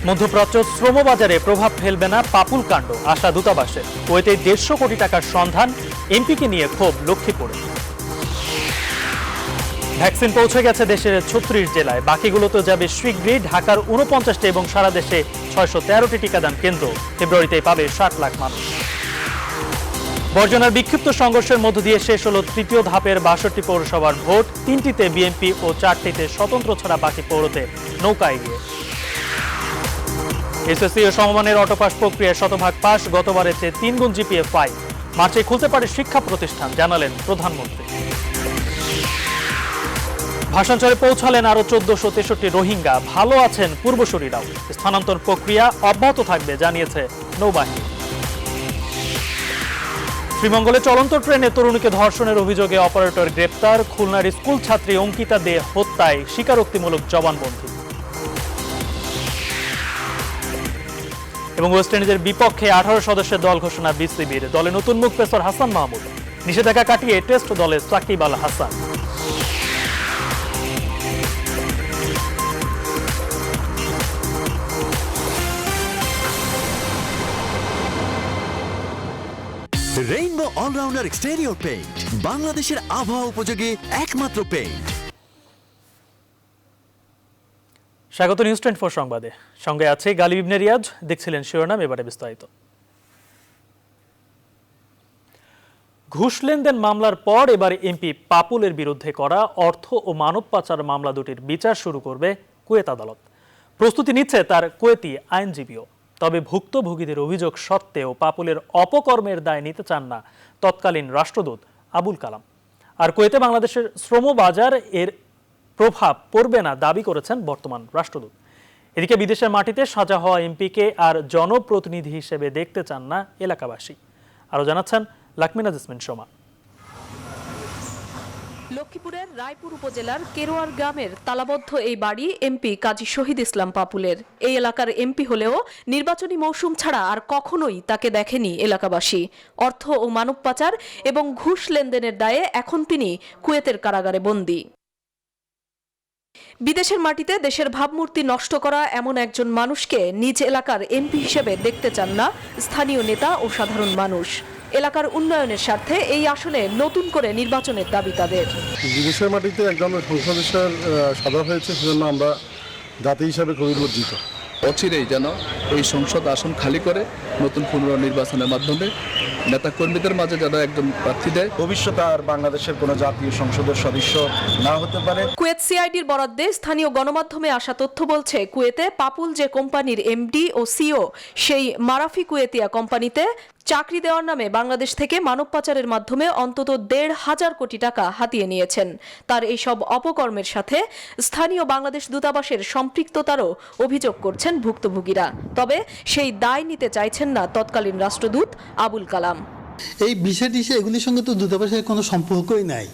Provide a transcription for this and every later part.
মধ্যপ্রাচ্য শ্রমবাজারে প্রভাব ফেলবে না পাপুল কাণ্ড, আশা দূতাবাসে। কুয়েতে 150 কোটি টাকার সন্ধান, এমপিকে নিয়ে ক্ষোভ লক্ষ্মীপুরে। ভ্যাকসিন পৌঁছে গেছে দেশের 36 জেলায়, বাকিগুলোতে যাবে শীঘ্রই। ঢাকার 49টি এবং সারা দেশে 613টি টিকাদান কেন্দ্র। ফেব্রুয়ারিতে পাবে 60 লাখ মানুষ। বর্জনার বিক্ষিপ্ত সংঘর্ষের মধ্য দিয়ে শেষ হলো তৃতীয় ধাপের 62 পৌরসভার ভোট। 3টিতে বিএনপি ও 4টিতে স্বতন্ত্র ছাড়া বাকি পৌরতে নৌকা এগিয়ে। এসএসসি ও সমমানের অটোপাস প্রক্রিয়ায় শতভাগ পাস, গতবারের চেয়ে 3 গুণ জিপিএ 5। মার্চে খুলতে পারে শিক্ষা প্রতিষ্ঠান, জানালেন প্রধানমন্ত্রী। ভাষাঞ্চলে পৌঁছালেন আরো 1463 রোহিঙ্গা, ভালো আছেন পূর্বসূরিরাও। স্থানান্তর প্রক্রিয়া অব্যাহত থাকবে, জানিয়েছে নৌবাহিনী। শ্রীমঙ্গলে চলন্ত ট্রেনে তরুণীকে ধর্ষণের অভিযোগে অপারেটর গ্রেপ্তার। খুলনার স্কুল ছাত্রী অঙ্কিতা দে হত্যায় স্বীকারোক্তিমূলক জবানবন্দি। এবং ওয়েস্ট ইন্ডিজের বিপক্ষে 18 সদস্যের দল ঘোষণা বিসিবির। দলে নতুন মুখ পেসার হাসান মাহমুদ, নিষেধাজ্ঞা কাটিয়ে টেস্ট দলে Shakib Al Hasan. Rainbow allrounder exterior paint, বাংলাদেশের আবহাওয়া উপযোগী একমাত্র পেইন্ট। স্বাগত নিউজ 24 সংবাদে, সঙ্গে আছে গালিব ইবনে রিয়াজ। দেখছিলেন শিরোনাম, এবারে বিস্তারিত। ঘুষ লেনদেন মামলার পর এবার এমপি পাপুলের বিরুদ্ধে করা অর্থ ও মানব পাচার মামলা দুটির বিচার শুরু করবে কুয়েত আদালত। প্রস্তুতি নিচ্ছে তার কুয়েতি আইনজীবীও। তবে ভুক্তভোগীদের অভিযোগ সত্ত্বেও পাপুলের অপকর্মের দায় নিতে চান না তৎকালীন রাষ্ট্রদূত আবুল কালাম। আর কুয়েতে বাংলাদেশের শ্রমবাজার এর প্রভাব পড়বে না দাবি করেছেন বর্তমান রাষ্ট্রদূত। এদিকে বিদেশের মাটিতে সাজা হওয়া এমপিকে আর জনপ্রতিনিধি হিসেবে দেখতে চান না এলাকাবাসী। আরো জানাচ্ছেন লাকমিনা জেসমিন সোমা। লক্ষ্মীপুরের রায়পুর উপজেলার কেরোয়ার গ্রামের তালাবদ্ধ এই বাড়ি এমপি কাজী শহীদ ইসলাম পাপুলের। এই এলাকার এমপি হলেও নির্বাচনী মৌসুম ছাড়া আর কখনোই তাকে দেখেনি এলাকাবাসী। অর্থ ও মানব পাচার এবং ঘুষ লেনদেনের দায়ে এখন তিনি কুয়েতের কারাগারে বন্দী। বিদেশের মাটিতে দেশের ভাবমূর্তি নষ্ট করা এমন একজন মানুষকে নিজ এলাকার এমপি হিসেবে দেখতে চান না স্থানীয় নেতা ও সাধারণ মানুষ। এলাকার উন্নয়নের স্বার্থে এই আসনে নতুন করে নির্বাচনের দাবি তাদের। বিদেশের মাটিতে একজন সংসদের সাদা হয়েছে, সেজন্য আমরা জাতি হিসাবে খুবই লজ্জিত। অচিরেই যেন এই সংসদ আসন খালি করে নতুন পুনর্নির্বাচনের মাধ্যমে নেতাকর্মীদের মাঝে যেন একজন প্রার্থী দেয়। ভবিষ্যতে আর বাংলাদেশের কোনো জাতীয় সংসদের সদস্য না হতে পারে। কুয়েত সিআইডির বরাদ্দে স্থানীয় গণমাধ্যমে আসা তথ্য বলছে, কুয়েতে পাপুল যে কোম্পানির এমডি ও সিও, সেই মারাফি কুয়েতিয়া কোম্পানিতে চাকরি দেওয়ার নামে বাংলাদেশ থেকে মানব পাচারের মাধ্যমে অন্তত 1,500 কোটি টাকা হাতিয়ে নিয়েছেন। তার এইসব অপকর্মের সাথে স্থানীয় বাংলাদেশ দূতাবাসের সম্পৃক্ততারও অভিযোগ করছেন ভুক্তভোগীরা। তবে সেই দায় নিতে চাইছেন না তৎকালীন রাষ্ট্রদূত আবুল কালাম। এই বিষয় এগুলির সঙ্গে তো দূতাবাসের কোনো সম্পর্কই নাই।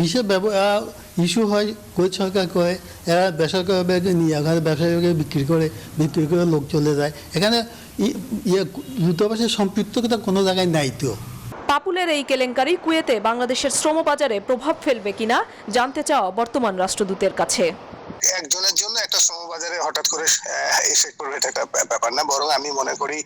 বিষয় ইস্যু হয়, কুয়েত সরকার করে, এরা বেসরকারিভাবে নিয়ে ওখানে ব্যবসায়ীকে বিক্রি করে লোক চলে যায়। এখানে দূতাবাসের সম্পৃক্ততা কোনো জায়গায় নাই। তো পাপুলের এই কেলেঙ্কারি কুয়েতে বাংলাদেশের শ্রমবাজারে প্রভাব ফেলবে কিনা জানতে চাওয়া বর্তমান রাষ্ট্রদূতের কাছে। একজনের জন্য একটা শ্রমবাজারে হঠাৎ করে এফেক্ট করবে, এটা একটা ব্যাপার না। বরং আমি মনে করি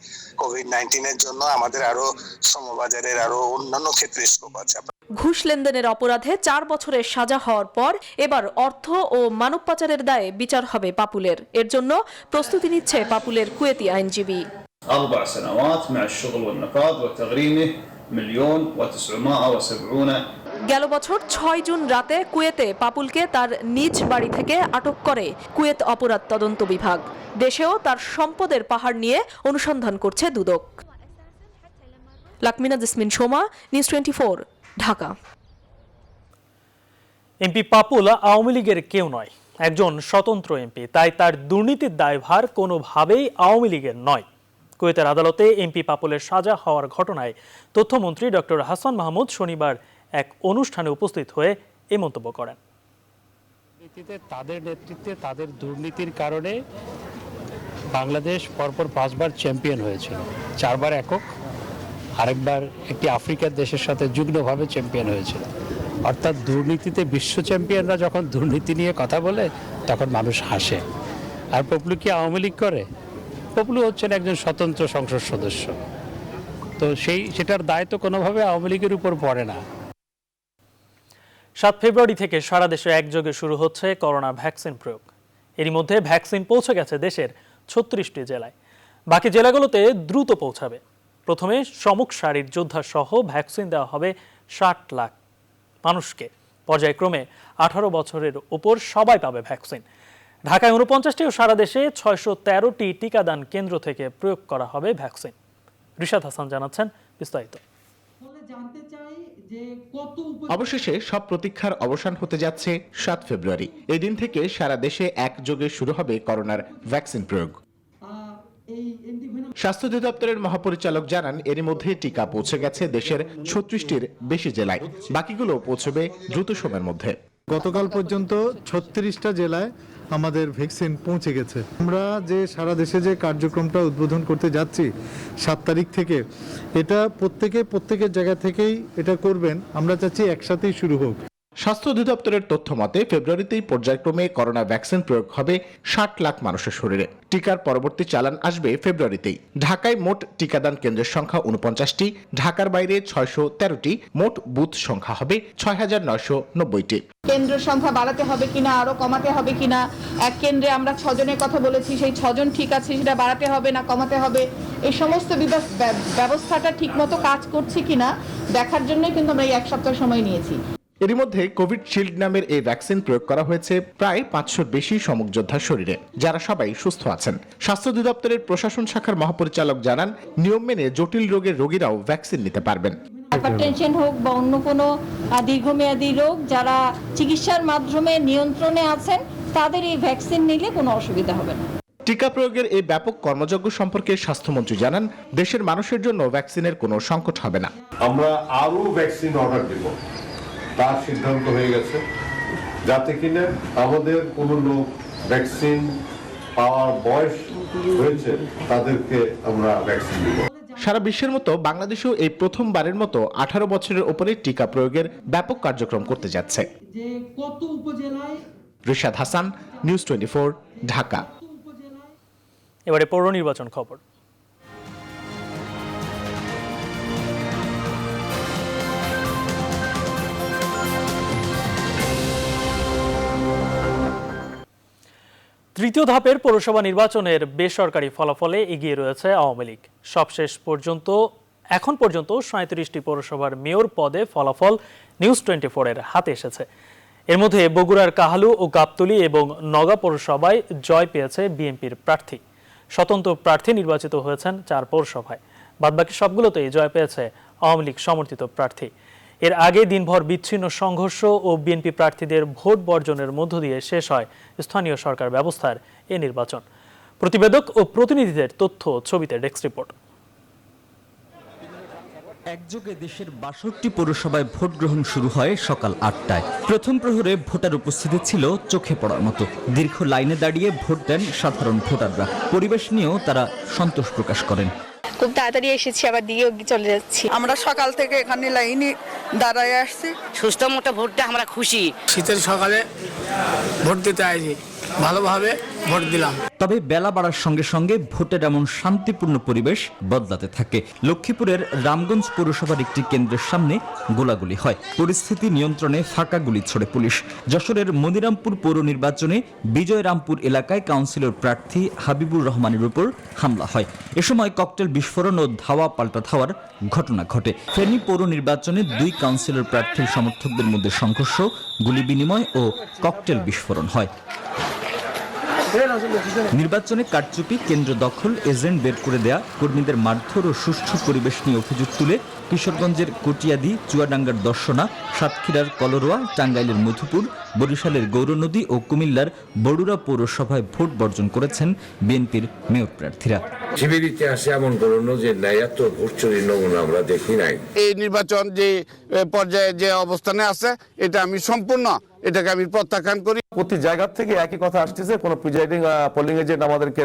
কোভিড-19 জন্য আমাদের আরো শ্রমবাজারের আরো অন্যান্য ক্ষেত্রে স্কোপ আছে। ঘুষ লেনদেনের অপরাধে 4 বছরের সাজা হওয়ার পর এবার অর্থ ও মানব পাচারের দায়ে বিচার হবে পাপুলের। এর জন্য প্রস্তুতি নিচ্ছে পাপুলের কুয়েতি আইনজীবী। 4 سنوات مع الشغل والنقاض وتغريمه 1,970,000। গেল বছর 6 জুন রাতে কুয়েতে পাপুলকে তার নিজ বাড়ি থেকে আটক করে কুয়েত অপরাধ তদন্ত বিভাগ। দেশেও তার সম্পদের পাহাড় নিয়ে অনুসন্ধান করছে দুদক। লাকমিনা জেসমিন সোমা, নিউজ 24, ঢাকা। এমপি পাপুল আওয়ামী লীগের কেউ নয়, একজন স্বতন্ত্র এমপি। তাই তার দুর্নীতির দায়ভার কোনোভাবেই আওয়ামী লীগের নয়। কুয়েতের আদালতে এমপি পাপুলের সাজা হওয়ার ঘটনায় তথ্যমন্ত্রী ডক্টর হাসান মাহমুদ শনিবার এক অনুষ্ঠানে উপস্থিত হয়ে এই মন্তব্য করেন। তাদের নেতৃত্বে, তাদের দুর্নীতির কারণে বাংলাদেশ পরপর 5 বার চ্যাম্পিয়ন হয়েছিল। 4 বার একক, আরেকবার একটি আফ্রিকার দেশের সাথে যুগ্মভাবে চ্যাম্পিয়ন হয়েছিল। অর্থাৎ দুর্নীতিতে বিশ্ব চ্যাম্পিয়নরা যখন দুর্নীতি নিয়ে কথা বলে তখন মানুষ হাসে। আর পপুলু কি আওয়ামী লীগ করে? পপুলু হচ্ছেন একজন স্বতন্ত্র সংসদ সদস্য, তো সেটার দায় তো কোনোভাবে আওয়ামী লীগের উপর পড়ে না। 7 ফেব্রুয়ারি থেকে সারা দেশে একযোগে শুরু হচ্ছে করোনা ভ্যাকসিন প্রয়োগ। এরই মধ্যে ভ্যাকসিন পৌঁছে গেছে দেশের 36টি জেলায়। বাকি জেলাগুলোতে দ্রুত পৌঁছাবে। প্রথমে সম্মুখ সারির যোদ্ধা সহ ভ্যাকসিন দেওয়া হবে 60 লাখ মানুষকে। পর্যায়ক্রমে 18 বছরের উপর সবাই পাবে ভ্যাকসিন। ঢাকায় 49টি ও সারা দেশে 613টি টিকাদান কেন্দ্র থেকে প্রয়োগ করা হবে ভ্যাকসিন। রিশাদ হাসান জানাচ্ছেন বিস্তারিত। অবশেষে সব প্রতীক্ষার অবসান হতে যাচ্ছে 7 ফেব্রুয়ারি। এই দিন থেকে সারা দেশে একযোগে শুরু হবে করোনার ভ্যাকসিন প্রয়োগ। স্বাস্থ্য অধিদপ্তরের মহাপরিচালক জানান, এরই মধ্যে টিকা পৌঁছে গেছে দেশের 36টির বেশি জেলায়। বাকিগুলো পৌঁছবে দ্রুত সময়ের মধ্যে। গতকাল পর্যন্ত 36টা জেলায় আমাদের ভ্যাকসিন পৌঁছে গেছে। আমরা যে সারা দেশে যে কার্যক্রমটা উদ্বোধন করতে যাচ্ছি 7 তারিখ থেকে, এটা প্রত্যেকের জায়গা থেকেই এটা করবেন। আমরা চাচ্ছি একসাথেই শুরু হোক। স্বাস্থ্য অধিদপ্তরের তথ্য মতে ফেব্রুয়ারিতেই পর্যায়ক্রমে করোনা ভ্যাকসিন প্রয়োগ হবে 60 লাখ মানুষের শরীরে। টিকার পরবর্তী চালান আসবে ফেব্রুয়ারিতেই। ঢাকায় মোট টিকাদান কেন্দ্রের সংখ্যা 49টি, ঢাকার বাইরে 613টি, মোট বুথ সংখ্যা হবে 6990টি। কেন্দ্র সংখ্যা বাড়াতে হবে কিনা, আরো কমাতে হবে কিনা, এক কেন্দ্রে আমরা 6 জনের কথা বলেছি, সেই 6 জন ঠিক আছে, সেটা বাড়াতে হবে না কমাতে হবে, এই সমস্ত ব্যবস্থাটা ঠিকমতো কাজ করছে কিনা দেখার জন্যই কিন্তু আমরা এই 1 সপ্তাহ সময় নিয়েছি। এরই মধ্যে কোভিড শিল্ড নামের এই ভ্যাকসিন প্রয়োগ করা হয়েছে প্রায় 500 বেশি সমুখযোদ্ধার শরীরে, যারা সবাই সুস্থ আছেন। স্বাস্থ্য অধিদপ্তরের প্রশাসন শাখার মহাপরিচালক জানান, নিয়ম মেনে জটিল রোগের রোগীরাও ভ্যাকসিন নিতে পারবেন। হাইপারটেনশন হোক বা অন্য কোনো দীর্ঘমেয়াদী রোগ যারা চিকিৎসার মাধ্যমে নিয়ন্ত্রণে আছেন, তাদের এই ভ্যাকসিন নিলে কোনো অসুবিধা হবে না। টিকা প্রয়োগের এই ব্যাপক কর্মযজ্ঞ সম্পর্কে স্বাস্থ্যমন্ত্রী জানান, দেশের মানুষের জন্য ভ্যাকসিনের কোনো সংকট হবে না। আমরা আরো ভ্যাকসিন অর্ডার দেব, তার সিদ্ধান্ত হয়ে গেছে, যাতে কিনা আমাদের কোনো লোক ভ্যাকসিন পাওয়ার বয়স হয়েছে তাদেরকে আমরা ভ্যাকসিন দেব। সারা বিশ্বের মতো বাংলাদেশেও এই প্রথমবারের মতো 18 বছরের উপরে টিকা প্রয়োগের ব্যাপক কার্যক্রম করতে যাচ্ছে। রিশাদ হাসান, নিউজ 24, ঢাকা। এবারে পৌর নির্বাচন খবর। তৃতীয় ধাপের পৌরসভা নির্বাচনের বেসরকারি ফলাফলে এগিয়ে রয়েছে আওয়ামী লীগ। এখন পর্যন্ত 37টি পৌরসভার মেয়র পদে ফলাফল নিউজ 24-এর হাতে এসেছে। এর মধ্যে বগুড়ার কাহালু ও গাবতলী এবং নওগাঁ পৌরসভায় জয় পেয়েছে বিএনপির প্রার্থী। স্বতন্ত্র প্রার্থী নির্বাচিত হয়েছেন 4 পৌরসভায়। বাদবাকি সবগুলোতেই জয় পেয়েছে আওয়ামী লীগ সমর্থিত প্রার্থী। এর আগে দিনভর বিচ্ছিন্ন সংঘর্ষ ও বিএনপি প্রার্থীদের ভোট বর্জনের মধ্য দিয়ে শেষ হয় স্থানীয় সরকার ব্যবস্থার এ নির্বাচন। প্রতিবেদক ও প্রতিনিধিদের তথ্য ছবিতে ডেস্ক রিপোর্ট। একযোগে দেশের 62 পৌরসভায় ভোট গ্রহণ শুরু হয় সকাল 8টায়। প্রথম প্রহরে ভোটার উপস্থিতি ছিল চোখে পড়ার মতো। দীর্ঘ লাইনে দাঁড়িয়ে ভোট দেন সাধারণ ভোটাররা। পরিবেশ নিয়েও তারা সন্তোষ প্রকাশ করেন। খুব তাড়াতাড়ি এসেছি, আবার দিয়েও চলে যাচ্ছি। আমরা সকাল থেকে এখানে লাইনে দাঁড়ায় আসছি। সুস্থ মতো ভোটটা আমরা খুশি। শীতের সকালে ভোট দিতে আইছি, ভালোভাবে ভোট দিলাম। তবে বেলা বাড়ার সঙ্গে সঙ্গে ভোটের এমন শান্তিপূর্ণ পরিবেশ বদলাতে থাকে। লক্ষ্মীপুরের রামগঞ্জ পৌরসভার একটি কেন্দ্রের সামনে গোলাগুলি হয়। পরিস্থিতি নিয়ন্ত্রণে ফাঁকা গুলি ছোড়ে পুলিশ। যশোরের মনিরামপুর পৌর নির্বাচনে বিজয়রামপুর এলাকায় কাউন্সিলর প্রার্থী হাবিবুর রহমানের উপর হামলা হয়। এ সময় ককটেল বিস্ফোরণ ও ধাওয়া পাল্টা ধাওয়ার ঘটনা ঘটে। ফেনী পৌর নির্বাচনে 2 কাউন্সিলর প্রার্থীর সমর্থকদের মধ্যে সংঘর্ষ, গুলি বিনিময় ও ককটেল বিস্ফোরণ হয়। নির্বাচনে কারচুপি, কেন্দ্র দখল, এজেন্ট বের করে দেয়া, কর্মীদের মারধর ও সুষ্ঠু পরিবেশ নিয়ে অভিযোগ তুলে কিশোরগঞ্জের কটিয়াদি, চুয়াডাঙ্গার দর্শনা, সাতক্ষীরার কলরোয়া, টাঙ্গাইলের মধুপুর, বরিশালের গৌরনদী ও কুমিল্লার বড়ুরা পৌরসভায় ভোট বর্জন করেছেন বিএনপির মেয়র প্রার্থীরা। শিবির ইতিহাসে এমন কোনো যে এত ভোট চুরির নমুনা আমরা দেখি নাই। এই নির্বাচন যে পর্যায়ে যে অবস্থানে আছে, এটা আমি সম্পূর্ণ এটাকে আমি প্রত্যাখ্যান করি। প্রতি জায়গা থেকে একই কথা আসতেছে, কোনো প্রিজাইডিং পোলিং এজেন্ট আমাদেরকে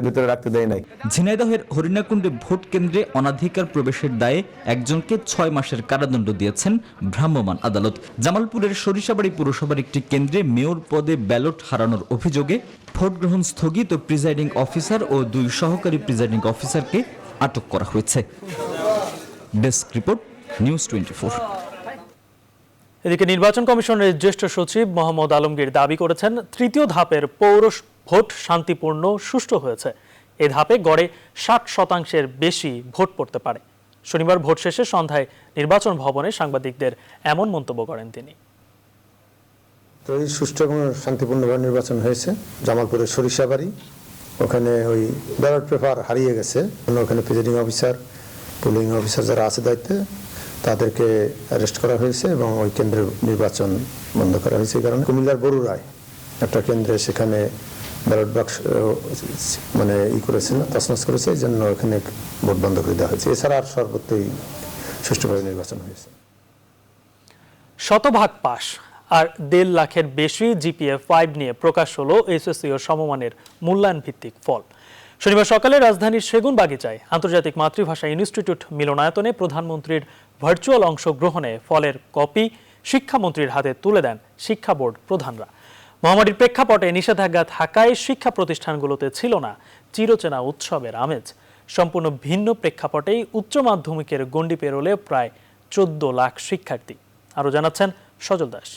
ভিতরে রাখতে দেয় নাই। ঝিনাইদহের হরিণাকুণ্ডে ভোট কেন্দ্রে অনাধিকার প্রবেশের দায়ে একজনকে 6 মাসের কারাদণ্ড দিয়েছেন ভ্রাম্যমাণ আদালত। জামালপুরের সরিষাবাড়ি পুরসভার একটি কেন্দ্রে মেয়র পদে ব্যালট হারানোর অভিযোগে ভোট গ্রহণ স্থগিত প্রিজাইডিং অফিসার ও 2 সহকারী প্রিজাইডিং অফিসারকে আটক করা হয়েছে। Desk report, news 24। এদিকে নির্বাচন কমিশনের জ্যেষ্ঠ সচিব মোহাম্মদ আলমগীর দাবি করেছেন, তৃতীয় ধাপের পৌর ভোট শান্তিপূর্ণ সুষ্ঠু হয়েছে। এ ধাপে গড়ে 60% বেশি ভোট পড়তে পারে। শনিবার ভোট শেষে সন্ধ্যায় নির্বাচন ভবনে সাংবাদিকদের এমন মন্তব্য করেন তিনি। তো এই সুষ্ঠু এবং শান্তিপূর্ণভাবে নির্বাচন হয়েছে। জামালপুরের সরিষাবাড়ি, ওখানে ওই ব্যালট পেপার হারিয়ে গেছে, ওখানে প্রিজাইডিং অফিসার, পোলিং অফিসার যারা আছে দায়িত্বে তাদেরকে অ্যারেস্ট করা হয়েছে এবং ওই কেন্দ্রের নির্বাচন বন্ধ করা হয়েছে। এই কারণে কুমিল্লার বরুড়ায় একটা কেন্দ্রে সেখানে ব্যালট বাক্স মানে করেছে না, তছনছ করেছে, এই জন্য ওখানে ভোট বন্ধ করে দেওয়া হয়েছে। এছাড়া আর সর্বত্রই সুষ্ঠুভাবে নির্বাচন হয়েছে। শতভাগ পাস আর 1.5 লাখের বেশি জিপিএ 5 নিয়ে প্রকাশ হলো এসএসসি ও সমমানের মূল্যায়ন ভিত্তিক ফল। শনিবার সকালে রাজধানীর সেগুনবাগিচায় আন্তর্জাতিক মাতৃভাষা ইনস্টিটিউট মিলনায়তনে প্রধানমন্ত্রীর ভার্চুয়াল অংশগ্রহণে ফলের কপি শিক্ষামন্ত্রীর হাতে তুলে দেন শিক্ষা বোর্ড প্রধানরা। মহামারীর প্রেক্ষাপটে নিষেধাজ্ঞা থাকায় শিক্ষা প্রতিষ্ঠানগুলোতে ছিল না চিরচেনা উৎসবের আমেজ। সম্পূর্ণ ভিন্ন প্রেক্ষাপটেই উচ্চ মাধ্যমিকের গণ্ডি পেরোলে প্রায় 14 লাখ শিক্ষার্থী। আরও জানাচ্ছেন সজল দাস।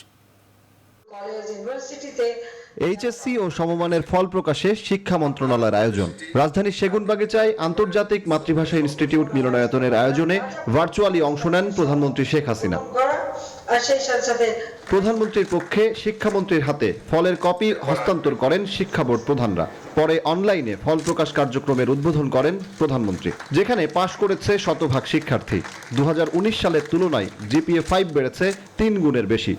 এইচএসসি ও সমমানের ফল প্রকাশে শিক্ষা মন্ত্রণালয়ের আয়োজন। রাজধানীর সেগুনবাগিচায় আন্তর্জাতিক মাতৃভাষা ইনস্টিটিউট মিলনায়তনের আয়োজনে ভার্চুয়ালি অংশ নেন প্রধানমন্ত্রী শেখ হাসিনা। প্রধানমন্ত্রীর পক্ষে শিক্ষামন্ত্রীর হাতে ফলের কপি হস্তান্তর করেন শিক্ষা বোর্ড প্রধানরা। পরে অনলাইনে ফল প্রকাশ কার্যক্রমের উদ্বোধন করেন প্রধানমন্ত্রী, যেখানে পাশ করেছে শতভাগ শিক্ষার্থী। 2019 সালের তুলনায় জিপিএ 5 বেড়েছে 3 গুণের বেশি।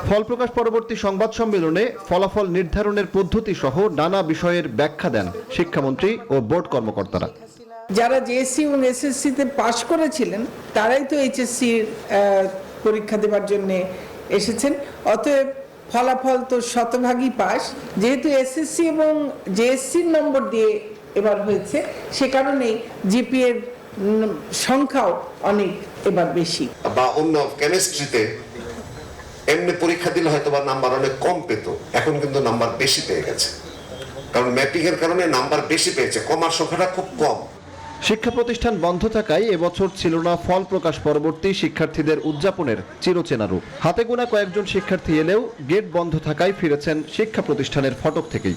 ফল প্রকাশ পরবর্তী সংবাদ সম্মেলনে ফলাফল নির্ধারণের পদ্ধতি সহ নানা বিষয়ের ব্যাখ্যা দেন শিক্ষামন্ত্রী ও বোর্ড কর্মকর্তারা। যারা জেএসসি এবং এসএসসিতে পাশ করেছিলেন তারাই তো এইচএসসির পরীক্ষা দেওয়ার জন্য এসেছেন, অতএব ফলাফল তো শতভাগই পাস। যেহেতু এসএসসি এবং জেএসসির নম্বর দিয়ে এবার হয়েছে, সে কারণেই জিপিএর সংখ্যাও অনেক এবার বেশি। বা অন্য কেমিস্ট্রিতে এমনি পরীক্ষা দিলে হয়তো বা নাম্বার অনেক কম পেত, এখন কিন্তু নাম্বার বেশি পেয়ে গেছে, কারণ ম্যাপিং এর কারণে নাম্বার বেশি পেয়েছে, কমার সংখ্যাটা খুব কম। শিক্ষা প্রতিষ্ঠান বন্ধ থাকায় এবছর ছিল না ফল প্রকাশ পরবর্তী শিক্ষার্থীদের উদযাপনের চিরচেনা রূপ। হাতে গোনা কয়েকজন শিক্ষার্থী এলেও গেট বন্ধ থাকায় ফিরেছেন শিক্ষা প্রতিষ্ঠানের ফটক থেকেই।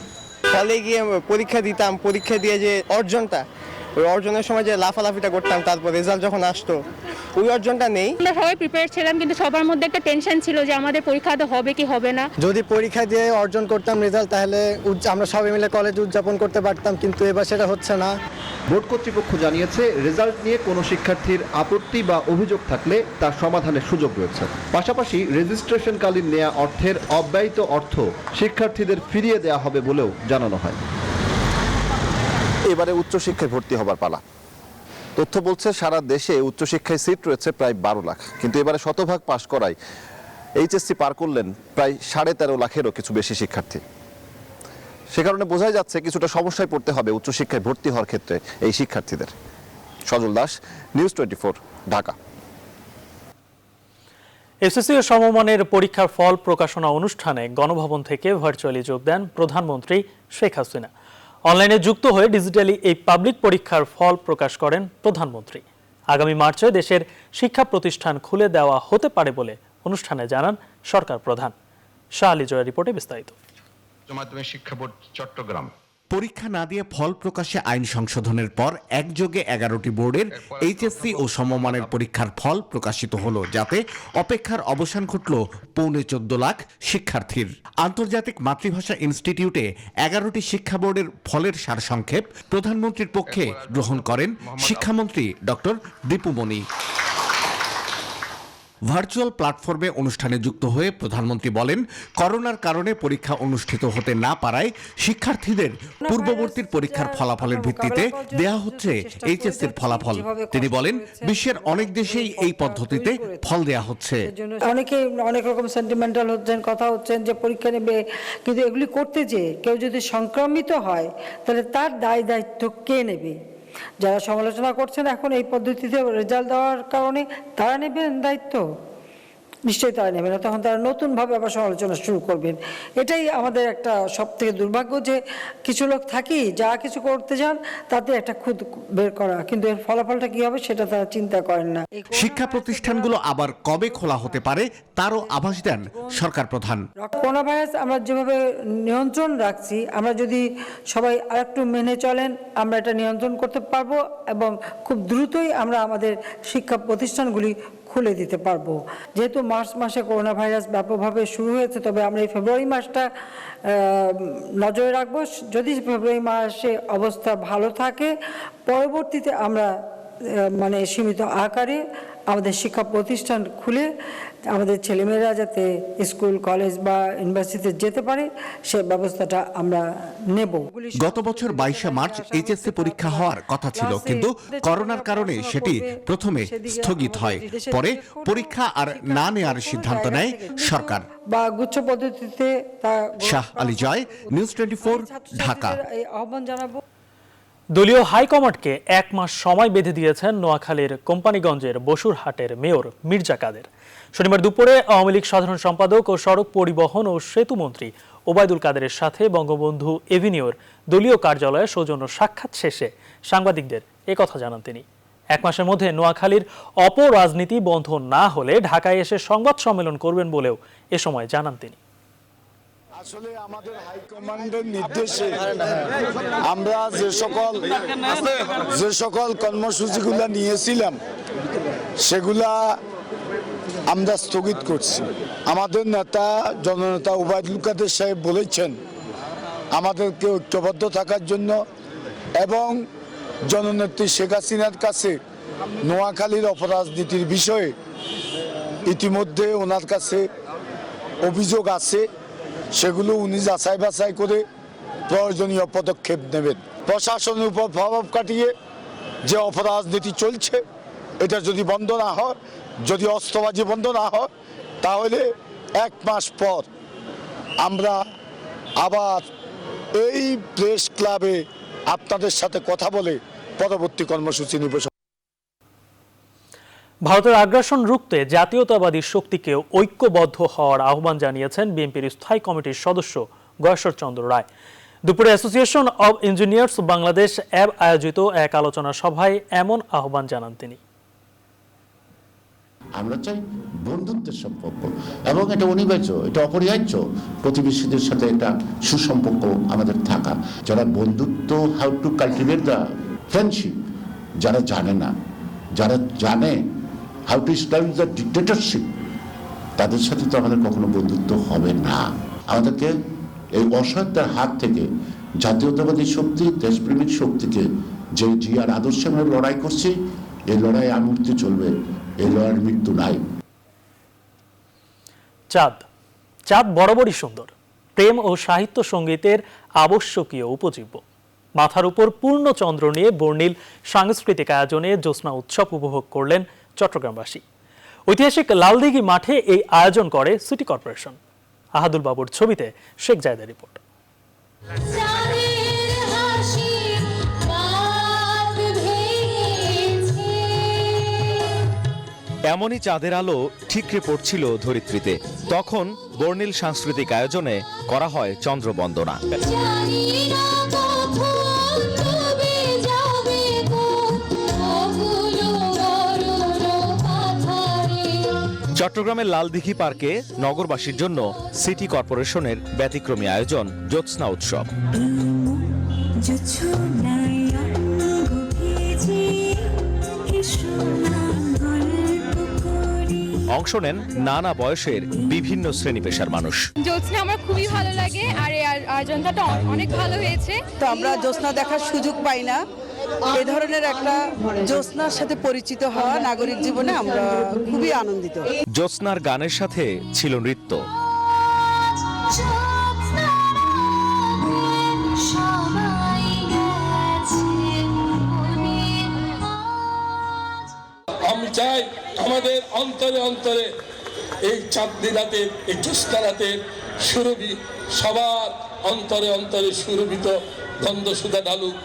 ফলে গিয়ে পরীক্ষা দিতাম, পরীক্ষা দিয়ে যে অর্জনটা, ওই অর্জনের সময় যে লাফালাফিটা করতাম, তারপর রেজাল্ট যখন আসতো ওই অর্জনটা নেই। আমরা সবাই প্রিপেয়ার ছিলাম, কিন্তু সবার মধ্যে একটা টেনশন ছিল যে আমাদের পরীক্ষাতে হবে কি হবে না। যদি পরীক্ষা দিয়ে অর্জন করতাম রেজাল্ট, তাহলে আমরা সবাই মিলে কলেজে উদযাপন করতে পারতাম, কিন্তু এবার সেটা হচ্ছে না। বোর্ড কর্তৃপক্ষ জানিয়েছে, রেজাল্ট নিয়ে কোনো শিক্ষার্থীর আপত্তি বা অভিযোগ থাকলে তার সমাধানের সুযোগ রয়েছে। পাশাপাশি রেজিস্ট্রেশনকালীন নেওয়া অর্থের অব্যয়িত অর্থ শিক্ষার্থীদের ফিরিয়ে দেওয়া হবে বলেও জানানো হয়। এবারে উচ্চশিক্ষায় ভর্তি হবার পালা। তথ্য বলছে সারা দেশে উচ্চশিক্ষায় সিট রয়েছে প্রায় 12 লাখ, কিন্তু এবারে শতভাগ পাশ করায় এইচএসসি পার করলেন প্রায় 13.5 লাখেরও কিছু বেশি শিক্ষার্থী। সে কারণে বোঝাই যাচ্ছে কিছুটা সমস্যায় পড়তে হবে উচ্চশিক্ষায় ভর্তি হওয়ার ক্ষেত্রে এই শিক্ষার্থীদের। সজল দাস, নিউজ 24, ঢাকা। এসএসসি ও সমমানের পরীক্ষার ফল প্রকাশনা অনুষ্ঠানে গণভবন থেকে ভার্চুয়ালি যোগ দেন প্রধানমন্ত্রী শেখ হাসিনা। অনলাইনে যুক্ত হয়ে ডিজিটালি এই পাবলিক পরীক্ষার ফল প্রকাশ করেন প্রধানমন্ত্রী। আগামী মার্চে দেশের শিক্ষা প্রতিষ্ঠান খুলে দেওয়া হতে পারে বলে অনুষ্ঠানে জানান সরকার প্রধান। শাহ আলী জয়ের রিপোর্টে বিস্তারিত। মাধ্যমিক শিক্ষা বোর্ড চট্টগ্রাম পরীক্ষা না দিয়ে ফল প্রকাশে আইন সংশোধনের পর একযোগে 11টি বোর্ডের এইচএসসি ও সমমানের পরীক্ষার ফল প্রকাশিত হলো, যাতে অপেক্ষার অবসান ঘটল 14.25 লাখ শিক্ষার্থীর। আন্তর্জাতিক মাতৃভাষা ইনস্টিটিউটে 11টি শিক্ষা বোর্ডের ফলের সারসংক্ষেপ প্রধানমন্ত্রীর পক্ষে গ্রহণ করেন শিক্ষামন্ত্রী ডক্টর দীপু মনি। ভার্চুয়াল প্ল্যাটফর্মে অনুষ্ঠানে যুক্ত হয়ে প্রধানমন্ত্রী বলেন, করোনার কারণে পরীক্ষা অনুষ্ঠিত হতে না পারায় শিক্ষার্থীদের পূর্ববর্তীর পরীক্ষার ফলাফলের ভিত্তিতে দেয়া হচ্ছে এইচএসসির ফলাফল। তিনি বলেন, বিশ্বের অনেক দেশেই এই পদ্ধতিতে ফল দেয়া হচ্ছে। অনেকে অনেক রকম সেন্টিমেন্টাল হচ্ছেন, কথা হচ্ছেন যে পরীক্ষা নেবে, কিন্তু এগুলি করতে যে কেউ যদি সংক্রমিত হয় তাহলে তার দায়িত্ব কে নেবে? যারা সমালোচনা করছেন এখন এই পদ্ধতিতে রেজাল্ট দেওয়ার কারণে তারা নেবেন দায়িত্ব? নিশ্চয়ই তারা নেবেন না, তখন তারা নতুনভাবে আবার সমালোচনা শুরু করবেন। এটাই আমাদের একটা সব থেকে দুর্ভাগ্য যে কিছু লোক থাকি যা কিছু করতে যান তাতে একটা খুদ বের করা, কিন্তু এর ফলাফলটা কি হবে সেটা তারা চিন্তা করেন না। শিক্ষা প্রতিষ্ঠানগুলো আবার কবে খোলা হতে পারে তারও আভাস দেন সরকার প্রধান। করোনা ভাইরাস আমরা যেভাবে নিয়ন্ত্রণ রাখছি, আমরা যদি সবাই আরেকটু মেনে চলেন আমরা এটা নিয়ন্ত্রণ করতে পারবো এবং খুব দ্রুতই আমরা আমাদের শিক্ষা প্রতিষ্ঠানগুলি খুলে দিতে পারবো। যেহেতু মার্চ মাসে করোনা ভাইরাস ব্যাপকভাবে শুরু হয়েছে, তবে আমরা এই ফেব্রুয়ারি মাসটা নজরে রাখবো। যদি ফেব্রুয়ারি মাসে অবস্থা ভালো থাকে, পরবর্তীতে আমরা সীমিত আকারে আমাদের শিক্ষা প্রতিষ্ঠান খুলে আমাদের ছেলেমেয়েরা যাতে স্কুল, কলেজ বা ইউনিভার্সিটিতে যেতে পারে সে ব্যবস্থাটা আমরা নেব। গত বছর 22শে মার্চ এইচএসসি পরীক্ষা হওয়ার কথা ছিল, কিন্তু করোনার কারণে সেটি প্রথমে স্থগিত হয়। পরে পরীক্ষা আর না নেওয়ার সিদ্ধান্ত নেয় সরকার। বা গুচ্ছ পদ্ধতিতে শাহ আলী জয়, নিউজ 24, ঢাকা। আহ্বান জানাবো। দলীয় হাইকমান্ডকে 1 মাস সময় বেঁধে দিয়েছেন নোয়াখালীর কোম্পানিগঞ্জের বসুরহাটের মেয়র মির্জা কাদের। শনিবার দুপুরে আওয়ামী লীগ সাধারণ সম্পাদক ও সড়ক পরিবহন ও সেতু মন্ত্রী ওবায়দুল কাদেরের সাথে বঙ্গবন্ধু এভিনিউর দলীয় কার্যালয়ে সৌজন্য সাক্ষাৎ শেষে সাংবাদিকদের একথা জানান তিনি। 1 মাসের মধ্যে নোয়াখালীর অপরাজনীতি বন্ধ না হলে ঢাকায় এসে সংবাদ সম্মেলন করবেন বলেও এ সময় জানান তিনি। আসলে আমাদের হাইকমান্ডের নির্দেশে আমরা যে সকল কর্মসূচিগুলো নিয়েছিলাম সেগুলা আমরা স্থগিত করছি। আমাদের নেতা জননেতা ওবায়দুল কাদের সাহেব বলেছেন আমাদেরকে ঐক্যবদ্ধ থাকার জন্য এবং জননেত্রী শেখ হাসিনার কাছে নোয়াখালীর অপরাজনীতির বিষয়ে ইতিমধ্যে ওনার কাছে অভিযোগ আছে, সেগুলো উনি যাচাই বাছাই করে প্রয়োজনীয় পদক্ষেপ নেবেন। প্রশাসনের উপর প্রভাব কাটিয়ে যে অপরাজনীতি চলছে এটা যদি বন্ধ না হয়, যদি অস্ত্রবাজি বন্ধ না হয়, তাহলে 1 মাস পর আমরা আবার এই প্রেস ক্লাবে আপনাদের সাথে কথা বলে পরবর্তী কর্মসূচি নিব। ভারতের আগ্রাসন রুখতে জাতীয়তাবাদী শক্তিকে ঐক্যবদ্ধ হওয়ার আহ্বান জানিয়েছেন বিএনপির স্থায়ী কমিটির সদস্য গয়েশ্বর চন্দ্র রায়। দুপুরে অ্যাসোসিয়েশন অব ইঞ্জিনিয়ার্স বাংলাদেশ অ্যাব আয়োজিত এক আলোচনা সভায় এমন আহ্বান জানান তিনি। আমরা চাই বন্ধুত্বের সম্পর্ক এবং এটা অনিবার্য, এটা অপরিহার্য প্রতিবেশীদের সাথে একটা সুসম্পর্ক আমাদের থাকা। যারা বন্ধুত্ব, how to cultivate the friendship, যারা জানে না, যারা জানে how to establish the dictatorship, তাদের সাথে তো আমাদের কখনো বন্ধুত্ব হবে না। আমাদেরকে এই অসহায়তার হাত থেকে জাতীয়তাবাদী শক্তি, দেশপ্রেমিক শক্তিকে যে জিয়ার আদর্শে আমরা লড়াই করছি, এই লড়াই আমূর্তে চলবে, এই লড়াইয়ের মৃত্যু নাই। চাঁদ বরাবরই সুন্দর, প্রেম ও সাহিত্য সঙ্গীতের আবশ্যকীয় উপজীব্য। মাথার উপর পূর্ণ চন্দ্র নিয়ে বর্ণিল সাংস্কৃতিক আয়োজনে জ্যোৎস্না উৎসব উপভোগ করলেন চট্টগ্রামবাসী। ঐতিহাসিক লালদিঘি মাঠে এই আয়োজন করে সিটি কর্পোরেশন। আহাদুল বাবুর ছবিতে শেখ জায়দের রিপোর্ট। এমনই চাঁদের আলো ঠিকরে পড়ছিল ধরিত্রীতে, তখন বর্ণিল সাংস্কৃতিক আয়োজনে করা হয় চন্দ্রবন্দনা। চট্টগ্রামের লালদিঘি পার্কে নগরবাসীর জন্য সিটি কর্পোরেশনের ব্যতিক্রমী আয়োজন জ্যোৎস্না উৎসব। অংশ নেন নানা বয়সের বিভিন্ন শ্রেণী পেশার মানুষ। জ্যোৎস্না আমার খুবই ভালো লাগে আর এই আয়োজনটা অনেক ভালো হয়েছে। তো আমরা জ্যোৎস্না দেখার সুযোগ পাই না, এই ধরনের একটা জ্যোৎস্নার সাথে পরিচিত হওয়া নাগরিক জীবনে আমরা খুবই আনন্দিত। জ্যোৎস্নার গানের সাথে ছিল নৃত্য। আমি চাই আমাদের অন্তরে অন্তরে এই চাঁদনি রাতের, এই জ্যোৎস্না রাতের সুরভি সবার অন্তরে অন্তরে সুরভিত গন্ধসুধা ঢালুক।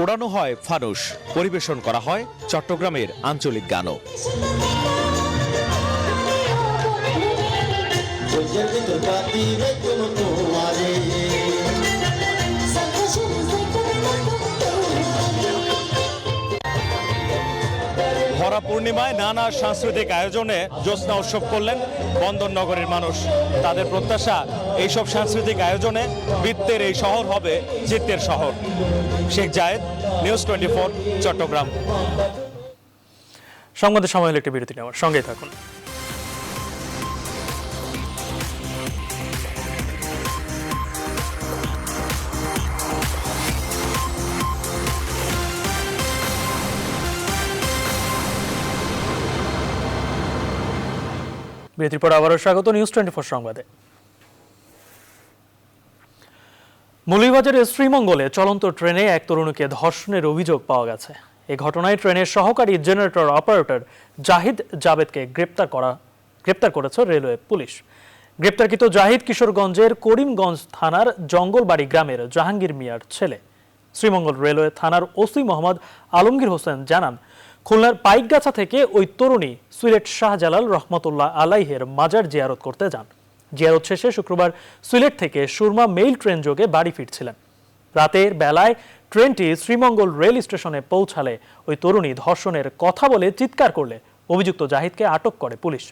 ওড়ানো হয় ফানুস, পরিবেশন করা হয় চট্টগ্রামের আঞ্চলিক গানও। ভরা পূর্ণিমায় নানা সাংস্কৃতিক আয়োজনে জ্যোৎস্না উৎসব করলেন বন্দর নগরীর মানুষ। তাদের প্রত্যাশা এইসব সাংস্কৃতিক আয়োজনে বৃত্তের এই শহর হবে চিত্তের শহর। শেখ জায়েদ, নিউজ 24, চট্টগ্রাম। সংবাদের সময় হলো একটি বিরতি নেওয়ার, সঙ্গেই থাকুন। বিরতির পর আবারও স্বাগত নিউজ 24 সংবাদে। মৌলভীবাজারের শ্রীমঙ্গলে চলন্ত ট্রেনে এক তরুণীকে ধর্ষণের অভিযোগ পাওয়া গেছে। এই ঘটনায় ট্রেনের সহকারী জেনারেটর অপারেটর জাহিদ জাবেদকে গ্রেপ্তার করেছে রেলওয়ে পুলিশ। গ্রেপ্তারকৃত জাহিদ কিশোরগঞ্জের করিমগঞ্জ থানার জঙ্গলবাড়ি গ্রামের জাহাঙ্গীর মিয়ার ছেলে। শ্রীমঙ্গল রেলওয়ে থানার ওসি মোহাম্মদ আলমগীর হোসেন জানান, খুলনার পাইকগাছা থেকে ওই তরুণী সিলেট শাহজালাল রহমতুল্লাহ আলাইহের মাজার জিয়ারত করতে যান। জিয়ারত শেষে শুক্রবার সিলেট থেকে সুরমা মেইল ট্রেন যোগে বাড়ি ফিরছিলেন। রাতের বেলায় ট্রেনটি শ্রীমঙ্গল রেল স্টেশনে পৌঁছালে ওই তরুণী ধর্ষণের কথা বলে চিৎকার করলে অভিযুক্ত জাহিদকে আটক করে পুলিশ।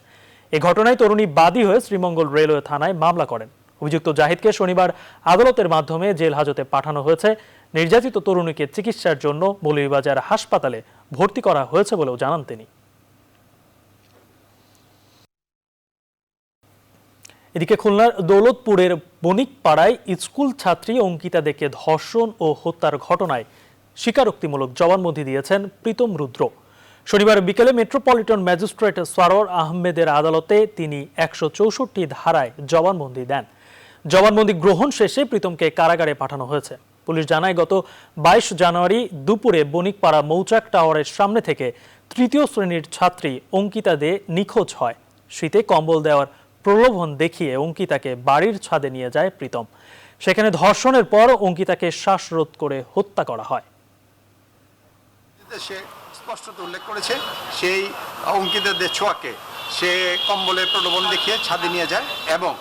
এই ঘটনায় তরুণী বাদী হয়ে শ্রীমঙ্গল রেলওয়ে থানায় মামলা করেন। অভিযুক্ত জাহিদকে শনিবার আদালতের মাধ্যমে জেল হাজতে পাঠানো হয়েছে। নির্যাতিত তরুণীকে চিকিৎসার জন্য মৌলভীবাজার হাসপাতালে ভর্তি করা হয়েছে বলেও জানান তিনি। এদিকে খুলনার দৌলতপুরের বণিকপাড়ায় স্কুল ছাত্রী অঙ্কিতা দেকে ধর্ষণ ও হত্যার ঘটনায় স্বীকারোক্তিমূলক জবানবন্দি দিয়েছেন প্রীতম রুদ্র। শনিবার বিকেলে মেট্রোপলিটন ম্যাজিস্ট্রেট সরওয়ার আহমেদের আদালতে তিনি 164 ধারায় জবানবন্দি দেন। জবানবন্দি গ্রহণ শেষে প্রীতমকে কারাগারে পাঠানো হয়েছে। পুলিশ জানায়, গত 22 জানুয়ারি দুপুরে বণিকপাড়া মৌচাক টাওয়ারের সামনে থেকে 3য় শ্রেণীর ছাত্রী অঙ্কিতা দে নিখোঁজ হয়। শীতে কম্বল দেওয়ার প্রলোভন দেখিয়ে অঙ্কিতাকে বাড়ির ছাদে নিয়ে যায় প্রীতম। সেখানে ধর্ষণের পর অঙ্কিতাকে শ্বাসরোধ করে হত্যা করা হয়। সে স্পষ্টত উল্লেখ করেছে সেই অঙ্কিতা দে ছোয়াকে সে কম্বলের প্রলোভন দেখিয়ে ছাদে নিয়ে যায় এবং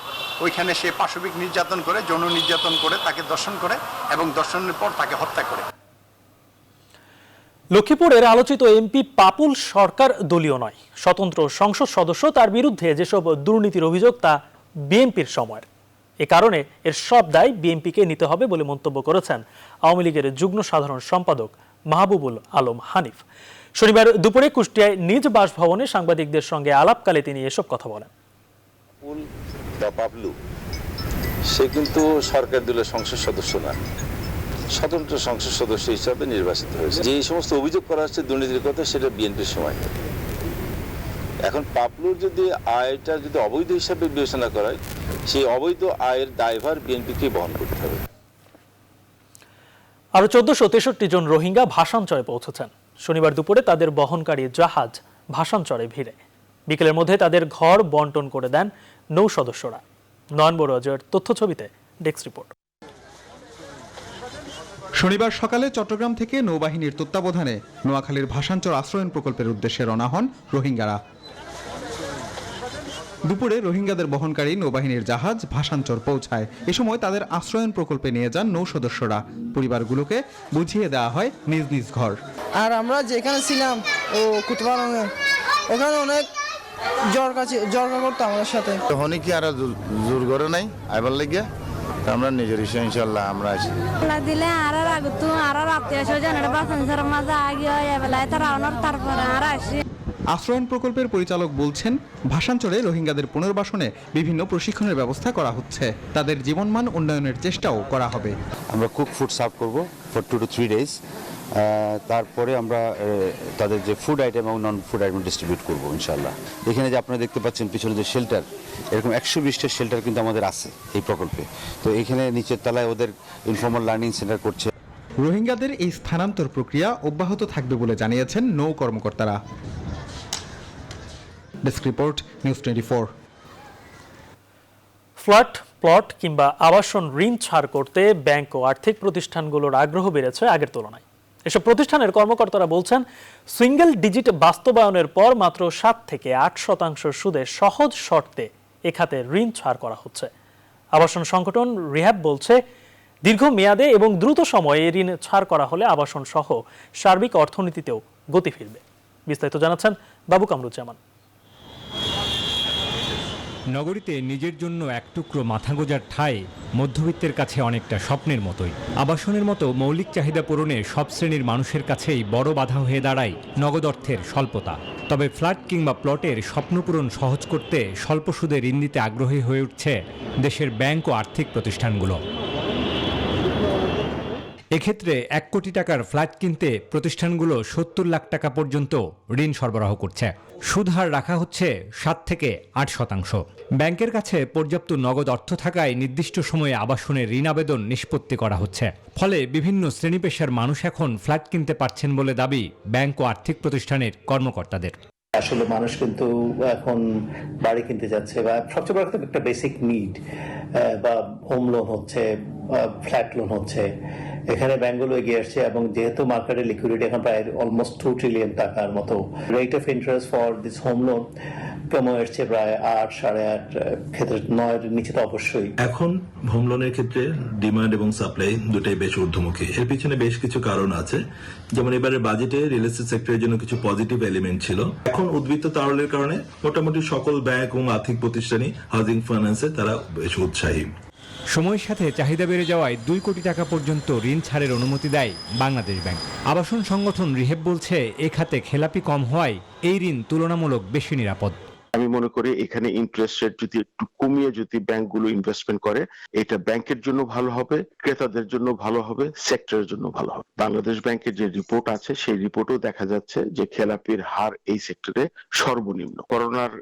ওইখানে সে পাশবিক নির্যাতন করে, যৌন নির্যাতন করে, তাকে দর্শন করে এবং দর্শনের পর তাকে হত্যা করে। লক্ষ্মীপুরের আলোচিত এমপি পাপুল সরকার দলীয় নয়, স্বতন্ত্র সংসদ সদস্য। তার বিরুদ্ধে যেসব দুর্নীতির অভিযোগ তা বিএনপির সময়ের। এ কারণে এর সব দায় বিএনপিকে নিতে হবে বলে মন্তব্য করেছেন আওয়ামী লীগের যুগ্ম সাধারণ সম্পাদক মাহবুবুল আলম হানিফ। শনিবার দুপুরে কুষ্টিয়ায় নিজ বাসভবনে সাংবাদিকদের সঙ্গে আলাপকালে তিনি এসব কথা বলেন। পাবলু সে কিন্তু সরকার দলের সংসদ সদস্য না, স্বতন্ত্র সংসদ সদস্য হিসাবে নির্বাচিত হয়েছে। যে সমস্ত অভিযোগ করা হচ্ছে দুর্নীতির কথা, সেটা বিএনপির সময়। এখন পাবলুর যদি আয়টা যদি অবৈধ হিসাবে বিবেচনা করা হয়, সেই অবৈধ আয়ের দায়ভার বিএনপিকে বহন করতে হবে। আরো 1463 জন রোহিঙ্গা ভাসানচরে পৌঁছেছেন। শনিবার দুপুরে তাদের বহনকারী জাহাজ ভাসানচরে ভিড়ে। বিকেলের মধ্যে তাদের ঘর বন্টন করে দেন নৌ সদস্যরা। নয়ন বড়ুয়াজয়ের তথ্য ছবিতে ডেস্ক রিপোর্ট। শনিবার সকালে চট্টগ্রাম থেকে নৌবাহিনীর তত্ত্বাবধানে নোয়াখালীর ভাসানচর আশ্রয়ন প্রকল্পের উদ্দেশ্যে রওনা হন রোহিঙ্গারা। দুপুরে রোহিঙ্গাদের বহনকারী নৌবাহিনীর জাহাজ ভাসানচর পৌঁছায়। এ সময় তাদের আশ্রয়ন প্রকল্পে নিয়ে যান নৌ সদস্যরা। পরিবারগুলোকে বুঝিয়ে দেওয়া হয় নিজ নিজ ঘর। আর আমরা যেখানে ছিলাম ও কুতবারঙে, ওখানে অনেক জরকা করতো আমাদের সাথে। হনি কি আর জোর করে নাই আইবার লাগিয়া আমরা নিজের ইচ্ছা ইনশাআল্লাহ আমরা আছি দিলে আর আগতো আর আত্মীয় স্বজন বাসানচর মাঝে আগে এবেলায় তারা অনর তারপরে আর আসি। আশ্রয়ন প্রকল্পের পরিচালক বলছেন, ভাসানচরে রোহিঙ্গাদের পুনর্বাসনে বিভিন্ন প্রশিক্ষণের ব্যবস্থা করা হচ্ছে। তাদের জীবনমান উন্নয়নের চেষ্টাও করা হবে। আমরা কুক ফুড সার্ভ করব ফর 2 to 3 days তারপরে আমরা তাদের যে ফুড আইটেম এবং নন ফুড আইটেম ডিস্ট্রিবিউট করবো ইনশাল্লাহ। এখানে যে আপনারা দেখতে পাচ্ছেন পিছনে যে শেল্টার, এরকম 120টা শেল্টার কিন্তু আমাদের আছে এই প্রকল্পে। তো এখানে নিচের তলায় ওদের ইনফর্মাল লার্নিং সেন্টার করছে। রোহিঙ্গাদের এই স্থানান্তর প্রক্রিয়া অব্যাহত থাকবে বলে জানিয়েছেন নৌ কর্মকর্তারা। Desk report, news 24। Flat, plot কিংবা আবাসন ঋণ ছাড় করতে ব্যাংক ও আর্থিক প্রতিষ্ঠানগুলোর আগ্রহ বেড়েছে আগের তুলনায়। এসব প্রতিষ্ঠানের কর্মকর্তারা বলছেন, সিঙ্গেল ডিজিট বাস্তবায়নের পর মাত্র 7 থেকে 8% সুদে সহজ শর্তে এ খাতে ঋণ ছাড় করা হচ্ছে। আবাসন সংগঠন রিহ্যাব বলছে, দীর্ঘ মেয়াদে এবং দ্রুত সময়ে ঋণ ছাড় করা হলে আবাসন সহ সার্বিক অর্থনীতিতেও গতি ফিরবে। বিস্তারিত জানাচ্ছেন বাবু কামরুজ্জামান। নগরীতে নিজের জন্য এক টুকরো মাথা গোজার ঠাঁই মধ্যবিত্তের কাছে অনেকটা স্বপ্নের মতোই। আবাসনের মতো মৌলিক চাহিদা পূরণে সব শ্রেণীর মানুষের কাছেই বড় বাধা হয়ে দাঁড়ায় নগদ অর্থের স্বল্পতা। তবে ফ্ল্যাট কিংবা প্লটের স্বপ্ন পূরণ সহজ করতে স্বল্প সুদে ঋণ দিতে আগ্রহী হয়ে উঠছে দেশের ব্যাংক ও আর্থিক প্রতিষ্ঠানগুলো। এক্ষেত্রে 1 কোটি টাকার ফ্ল্যাট কিনতে প্রতিষ্ঠানগুলো 70 লাখ টাকা পর্যন্ত ঋণ সরবরাহ করছে। সুদ হার রাখা হচ্ছে 7 থেকে 8%। ব্যাংকের কাছে পর্যাপ্ত নগদ অর্থ থাকায় নির্দিষ্ট সময়ে আবাসনের ঋণ আবেদন নিষ্পত্তি করা হচ্ছে। ফলে বিভিন্ন শ্রেণী পেশার মানুষ এখন ফ্ল্যাট কিনতে পারছেন বলে দাবি ব্যাংক ও আর্থিক প্রতিষ্ঠানের কর্মকর্তাদের। আসলে মানুষ কিন্তু এখন বাড়ি কিনতে যাচ্ছে, বা সবচেয়ে বড় একটা বেসিক নিড, বা হোম লোন হচ্ছে, ফ্ল্যাট লোন হচ্ছে। এখানে ব্যাংকগুলো এগিয়ে আসছে এবং যেহেতু মার্কেটে লিকুইডিটি এখন প্রায় অলমোস্ট 2 ট্রিলিয়ন টাকার মতো, rate of interest for this home loan কমে এসছে প্রায় 8, 8.5, ক্ষেত্রে 9-এর নিচে তো অবশ্যই। এখন হোম লোনের ক্ষেত্রে ডিমান্ড এবং সাপ্লাই দুটাই বেশ ঊর্ধ্বমুখী। এর পিছনে বেশ কিছু কারণ আছে, যেমন এবারে বাজেটে রিয়েল এস্টেট সেক্টরের জন্য কিছু পজিটিভ এলিমেন্ট ছিল। এখন উদ্বৃত্ত তরলের কারণে মোটামুটি সকল ব্যাংক এবং আর্থিক প্রতিষ্ঠানই হাউজিং ফাইন্যান্সে তারা বেশ উৎসাহী। সময়ের সাথে চাহিদা বেড়ে যাওয়ায় 2 কোটি টাকা পর্যন্ত ঋণ ছাড়ের অনুমতি দেয় বাংলাদেশ ব্যাংক। আবাসন সংগঠন রিহেব বলছে, এ খাতে খেলাপি কম হওয়ায় এই ঋণ তুলনামূলক বেশি নিরাপদ। আমি মনে করি এখানে ইন্টারেস্ট রেট যদি একটু কমিয়ে যদি ব্যাংকগুলো ইনভেস্টমেন্ট করে, এটা ব্যাংকের জন্য ভালো হবে, ক্রেতাদের জন্য ভালো হবে, সেক্টরের জন্য ভালো হবে। বাংলাদেশ ব্যাংকের যে রিপোর্ট আছে সেই রিপোর্টেও দেখা যাচ্ছে যে খেলাপির হার এই সেক্টরে সর্বনিম্ন। করোনার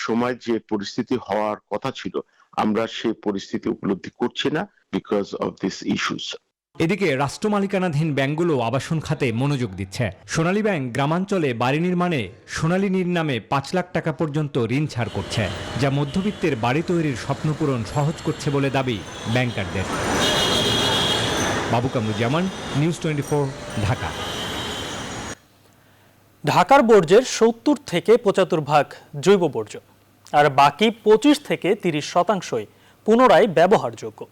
সময় যে পরিস্থিতি হওয়ার কথা ছিল, আমরা সেই পরিস্থিতি উপলব্ধি করছি না বিকজ অফ দিস ইস্যুস। এদিকে রাষ্ট্র মালিকানাধীন ব্যাংকগুলো আবাসন খাতে মনোযোগ দিচ্ছে। সোনালী ব্যাংক গ্রামাঞ্চলে বাড়ি নির্মাণে সোনালী নীর নামে 5 লাখ টাকা পর্যন্ত ঋণ ছাড় করছে, যা মধ্যবিত্তের বাড়ি তৈরির স্বপ্ন পূরণ সহজ করছে বলে দাবি ব্যাংকারদের। বাবু কামরুজ্জামান, নিউজ 24, ঢাকা। ঢাকার বর্জ্যের 70 থেকে 75% জৈব বর্জ্য, আর বাকি 25 থেকে 30% পুনরায় ব্যবহারযোগ্য।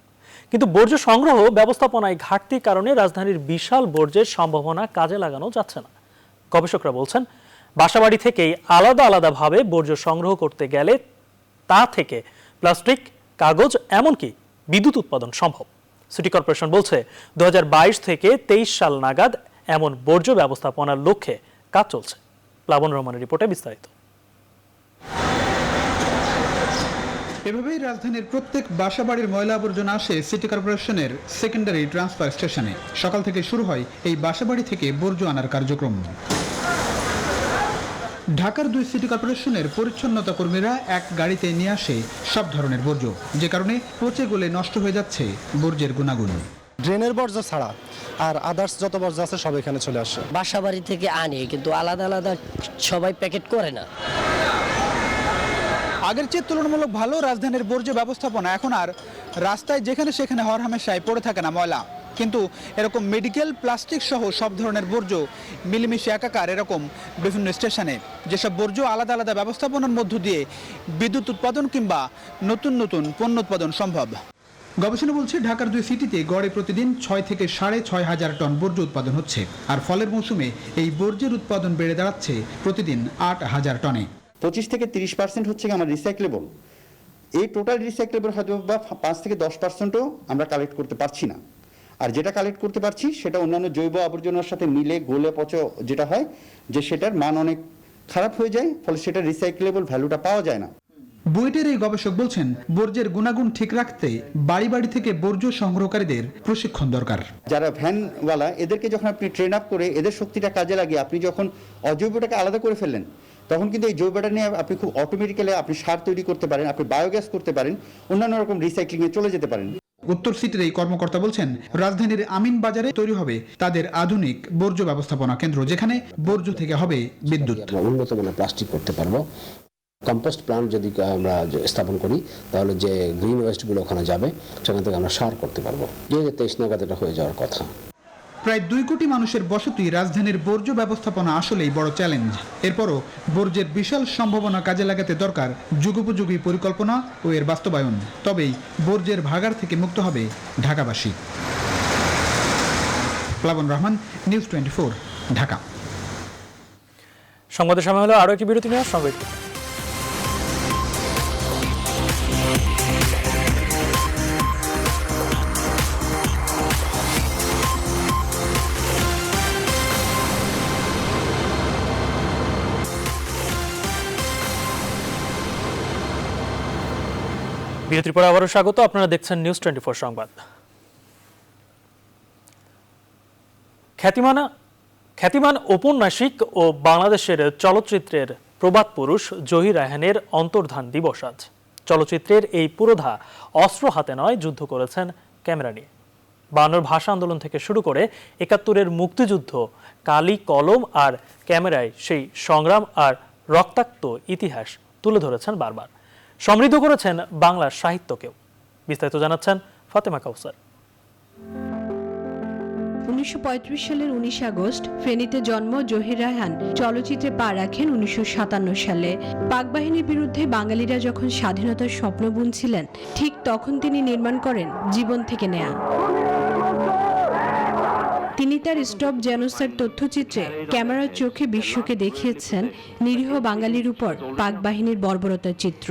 কিন্তু বর্জ্য সংগ্রহ ব্যবস্থাপনায় ঘাটতির কারণে রাজধানীর বিশাল বর্জ্যের সম্ভাবনা কাজে লাগানো যাচ্ছে না। গবেষকরা বলছেন, বাসাবাড়ি থেকেই আলাদা আলাদাভাবে বর্জ্য সংগ্রহ করতে গেলে তা থেকে প্লাস্টিক, কাগজ, এমনকি বিদ্যুৎ উৎপাদন সম্ভব। সিটি কর্পোরেশন বলছে, 2022 থেকে 23 সাল নাগাদ এমন বর্জ্য ব্যবস্থাপনার লক্ষ্যে কাজ চলছে। প্লাবন রহমানের রিপোর্টে বিস্তারিত। এভাবেই রাজধানীর প্রত্যেক বাসাবাড়ির ময়লা আবর্জনা আসে সিটি কর্পোরেশনের সেকেন্ডারি ট্রান্সফার স্টেশনে। সকাল থেকে শুরু হয় এই বাসাবাড়ি থেকে বর্জ্য আনার কার্যক্রম। ঢাকার 2 সিটি কর্পোরেশনের পরিচ্ছন্নতা কর্মীরা এক গাড়িতে নিয়ে আসে সব ধরনের বর্জ্য, যে কারণে পচে গলে নষ্ট হয়ে যাচ্ছে বর্জ্যের গুণাগুণ। ড্রেনের বর্জ্য ছাড়া আর আদার্স যত বর্জ্য আছে সব এখানে চলে আসে। বাসাবাড়ি থেকে আনি, কিন্তু আলাদা আলাদা সবাই প্যাকেট করে না। আগের চেয়ে তুলনামূলক ভালো রাজধানীর বর্জ্য ব্যবস্থাপনা। এখন আর রাস্তায় যেখানে সেখানে হরহামেশায় পড়ে থাকে না ময়লা, কিন্তু এরকম মেডিকেল, প্লাস্টিক সহ সব ধরনের বর্জ্য মিলেমিশে একাকার এরকম বিভিন্ন স্টেশনে, যেসব বর্জ্য আলাদা আলাদা ব্যবস্থাপনার মধ্য দিয়ে বিদ্যুৎ উৎপাদন কিংবা নতুন নতুন পণ্য উৎপাদন সম্ভব। গবেষণা বলছে, ঢাকার 2 সিটিতে গড়ে প্রতিদিন 6 থেকে 6.5 টন বর্জ্য উৎপাদন হচ্ছে, আর ফলের মৌসুমে এই বর্জ্যের উৎপাদন বেড়ে দাঁড়াচ্ছে প্রতিদিন 8,000 টনে। 25 থেকে 30% হচ্ছে আমার রিসাইক্লেবল। এই টোটাল রিসাইক্লেবল হয়তো বা 5 থেকে 10%ও আমরা কালেক্ট করতে পারছি না। আর যেটা কালেক্ট করতে পারছি সেটা অন্যান্য জৈব আবর্জনার সাথে মিলে গলে পচে যেটা হয় যে সেটার মান অনেক খারাপ হয়ে যায়, ফলে সেটা রিসাইক্লেবল ভ্যালুটা পাওয়া যায় না। বুয়েটের এই গবেষক বলছেন, বর্জ্যের গুণাগুণ ঠিক রাখতে বাড়ি বাড়ি থেকে বর্জ্য সংগ্রহকারীদের প্রশিক্ষণ দরকার। যারা ভ্যানওয়ালা, এদেরকে যখন আপনি ট্রেন আপ করে এদের শক্তিটা কাজে লাগিয়ে আপনি যখন অজৈবটাকে আলাদা করে ফেললেন, তখন কিন্তু এই জৈবটা নিয়ে আপনি খুব অটোমেটিক্যালি আপনি সার তৈরি করতে পারেন, আপনি বায়োগ্যাস করতে পারেন, অন্যান্য রকম রিসাইক্লিংয়ে চলে যেতে পারেন। উত্তর সিটির এই কর্মকর্তা বলছেন, রাজধানীর আমিন বাজারে তৈরি হবে তাদের আধুনিক বর্জ্য ব্যবস্থাপনা কেন্দ্র, যেখানে বর্জ্য থেকে হবে বিদ্যুৎ। উন্নত মানের প্লাস্টিক করতে পারবো। কম্পোস্ট প্ল্যান্ট যদি আমরা স্থাপন করি, তাহলে যে গ্রিন ওয়েস্টগুলো ওখানে যাবে, সেখান থেকে আমরা সার করতে পারবো। 2023 নাগাদ এটা হয়ে যাওয়ার কথা। প্রায় 2 কোটি মানুষের বসতি, রাজধানীর বর্জ্য ব্যবস্থাপনা আসলেই বড় চ্যালেঞ্জ। এরপরও বর্জ্যের বিশাল সম্ভাবনা কাজে লাগাতে দরকার যুগোপযোগী পরিকল্পনা ও এর বাস্তবায়ন। তবেই বর্জ্যের ভাগাড় থেকে মুক্ত হবে ঢাকাবাসী। প্লাবন রহমান, নিউজ 24, ঢাকা। সংবাদের সময় হলো আরও একটি বিরতি নেওয়ার সঙ্গে। বিরতির পরে আবারও স্বাগত। আপনারা দেখছেন নিউজ 24 সংবাদ। খ্যাতিমান ঔপন্যাসিক ও বাংলাদেশের চলচ্চিত্রের প্রবাদ পুরুষ জহির রায়হানের অন্তর্ধান দিবস আজ। চলচ্চিত্রের এই পুরোধা অস্ত্র হাতে নয়, যুদ্ধ করেছেন ক্যামেরা নিয়ে। 52 ভাষা আন্দোলন থেকে শুরু করে 71-এর মুক্তিযুদ্ধ, কালি কলম আর ক্যামেরায় সেই সংগ্রাম আর রক্তাক্ত ইতিহাস তুলে ধরেছেন বারবার। সমৃদ্ধ করেছেন বাংলার সাহিত্যকেও। বিস্তারিত জানাচ্ছেন ফাতেমা কাউসার। 1935 সালের 19 আগস্ট ফেনীতে জন্ম জহির রায়হান চলচ্চিত্রে পা রাখেন 1957 সালে। পাক বাহিনীর বিরুদ্ধে বাঙালিরা যখন স্বাধীনতার স্বপ্ন বুনছিলেন, ঠিক তখন তিনি নির্মাণ করেন জীবন থেকে নেয়া। তিনি তার স্টপ জেনোসাইড তথ্যচিত্রে ক্যামেরার চোখে বিশ্বকে দেখিয়েছেন নিরীহ বাঙালির উপর পাক বাহিনীর বর্বরতার চিত্র।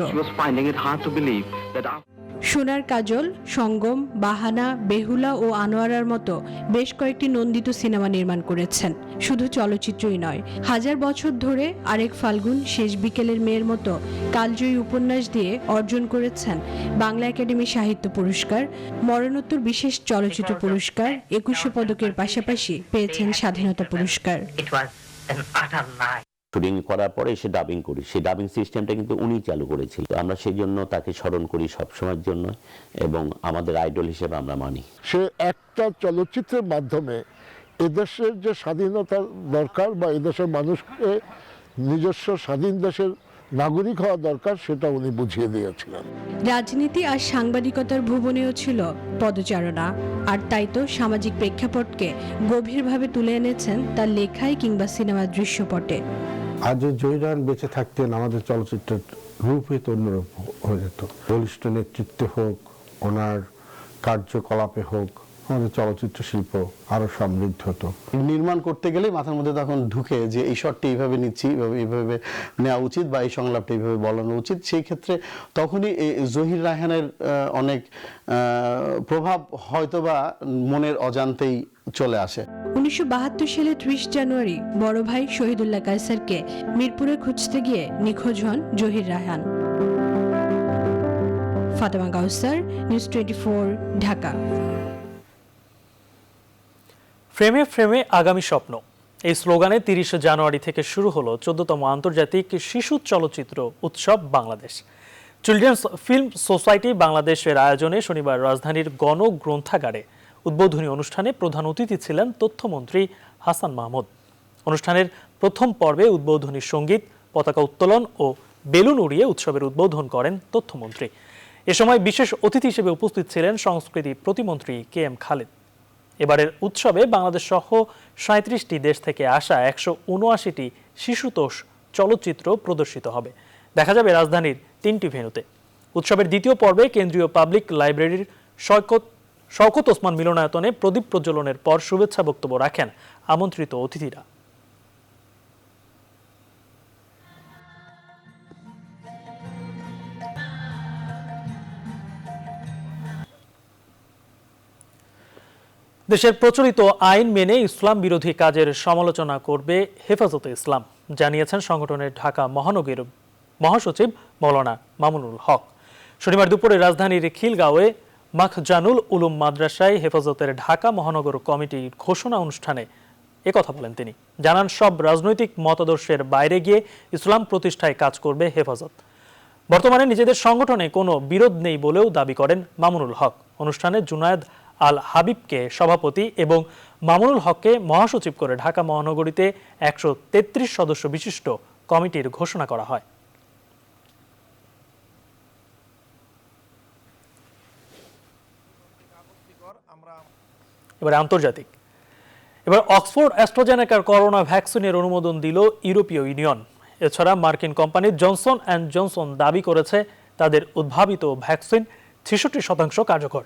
সোনার কাজল, সঙ্গম, বাহানা, বেহুলা ও আনোয়ারার মতো বেশ কয়েকটি নন্দিত সিনেমা নির্মাণ করেছেন। শুধু চলচ্চিত্রই নয়, হাজার বছর ধরে আরেক ফাল্গুন, শেষ বিকেলের মেয়ের মতো কালজয়ী উপন্যাস দিয়ে অর্জন করেছেন বাংলা একাডেমি সাহিত্য পুরস্কার, মরণোত্তর বিশেষ চলচ্চিত্র পুরস্কার, 21 পদকের পাশাপাশি পেয়েছেন স্বাধীনতা পুরস্কার। শুটিং করার পরে এসে ডাবিং করি, সেই ডাবিং সিস্টেমটা কিন্তু উনি চালু করেছিল। আমরা সেই জন্য তাকে স্মরণ করি সবসময়ের জন্য এবং আমাদের আইডল হিসেবে আমরা মানি। সে একটা চলচ্চিত্রের মাধ্যমে এদেশের যে স্বাধীনতা দরকার বা এদেশের মানুষকে নিজস্ব স্বাধীন দেশের নাগরিক হওয়া দরকার, সেটা উনি বুঝিয়ে দিয়েছিলেন। রাজনীতি আর সাংবাদিকতার ভুবনেও ছিল পদচারণা, আর তাই তো সামাজিক প্রেক্ষাপটকে গভীরভাবে তুলে এনেছেন তার লেখায় কিংবা সিনেমার দৃশ্যপটে। আজ জহির রায়হান বেঁচে থাকতেন, আমাদের চলচ্চিত্রের রূপই তো অন্যরূপ হয়ে যেত। বলিষ্ঠ নেতৃত্বে হোক, ওনার কার্যকলাপে হোক, আমাদের চলচ্চিত্র শিল্প আরো সমৃদ্ধ হতো। নির্মাণ করতে গেলে মাথার মধ্যে তখন ঢুকে যে এই শটটি এইভাবে নিচ্ছি, এইভাবে নেওয়া উচিত বা এই সংলাপটা এইভাবে বলানো উচিত। সেই ক্ষেত্রে তখনই জহির রায়হানের অনেক প্রভাব হয়তোবা মনের অজান্তেই চলে আসে। 1972 সালে 30 জানুয়ারি বড় ভাই শহীদুল্লাহ কায়সারকে মিরপুরে খুঁজতে গিয়ে নিখোঁজ হন জহির রায়হান। ফাতেমা কাউসার, নিউজ 24, ঢাকা। ফ্রেমে ফ্রেমে আগামী স্বপ্ন, এই স্লোগানে 30 জানুয়ারি থেকে শুরু হলো 14তম আন্তর্জাতিক শিশু চলচ্চিত্র উৎসব বাংলাদেশ। চিলড্রেন্স ফিল্ম সোসাইটি বাংলাদেশের আয়োজনে শনিবার রাজধানীর গণগ্রন্থাগারে উদ্বোধনী অনুষ্ঠানে প্রধান অতিথি ছিলেন তথ্যমন্ত্রী হাসান মাহমুদ। অনুষ্ঠানের প্রথম পর্বে উদ্বোধনী সঙ্গীত, পতাকা উত্তোলন ও বেলুন উড়িয়ে উৎসবের উদ্বোধন করেন তথ্যমন্ত্রী। এ সময় বিশেষ অতিথি হিসেবে উপস্থিত ছিলেন সংস্কৃতি প্রতিমন্ত্রী KM খালেদ। এবারের উৎসবে বাংলাদেশ সহ 37টি দেশ থেকে আসা 179টি শিশুতোষ চলচ্চিত্র প্রদর্শিত হবে। দেখা যাবে রাজধানীর 3টি ভেন্যুতে। উৎসবের দ্বিতীয় পর্বে কেন্দ্রীয় পাবলিক লাইব্রেরির শওকত ওসমান মিলনায়তনে প্রদীপ প্রজ্বলনের পর শুভেচ্ছা বক্তব্য রাখেন আমন্ত্রিত অতিথিরা। দেশের প্রচলিত আইন মেনে ইসলাম বিরোধী কাজের সমালোচনা করবে হেফাজতে ইসলাম, জানিয়েছেন সংগঠনের ঢাকা মহানগর মহাসচিব মাওলানা মামুনুল হক। শনিবার দুপুরে রাজধানীর খিলগাঁওয়ে মাখজানুল উলুম মাদ্রাসায় হেফাজতের ঢাকা মহানগর কমিটির ঘোষণা অনুষ্ঠানে একথা বলেন তিনি। জানান, সব রাজনৈতিক মতাদর্শের বাইরে গিয়ে ইসলাম প্রতিষ্ঠায় কাজ করবে হেফাজত। বর্তমানে নিজেদের সংগঠনে কোনো বিরোধ নেই বলেও দাবি করেন মামুনুল হক। অনুষ্ঠানে জুনায়েদ আল হাবিবকে সভাপতি এবং মামুনুল হককে মহাসচিব করে ঢাকা মহানগরীতে 133 সদস্য বিশিষ্ট কমিটির ঘোষণা করা হয়। এবার আন্তর্জাতিক। এবার অক্সফোর্ড অ্যাস্ট্রাজেনেকার করোনা ভ্যাকসিনের অনুমোদন দিল ইউরোপীয় ইউনিয়ন। এছাড়া মার্কিন কোম্পানি জনসন অ্যান্ড জনসন দাবি করেছে তাদের উদ্ভাবিত ভ্যাকসিন 66% কার্যকর।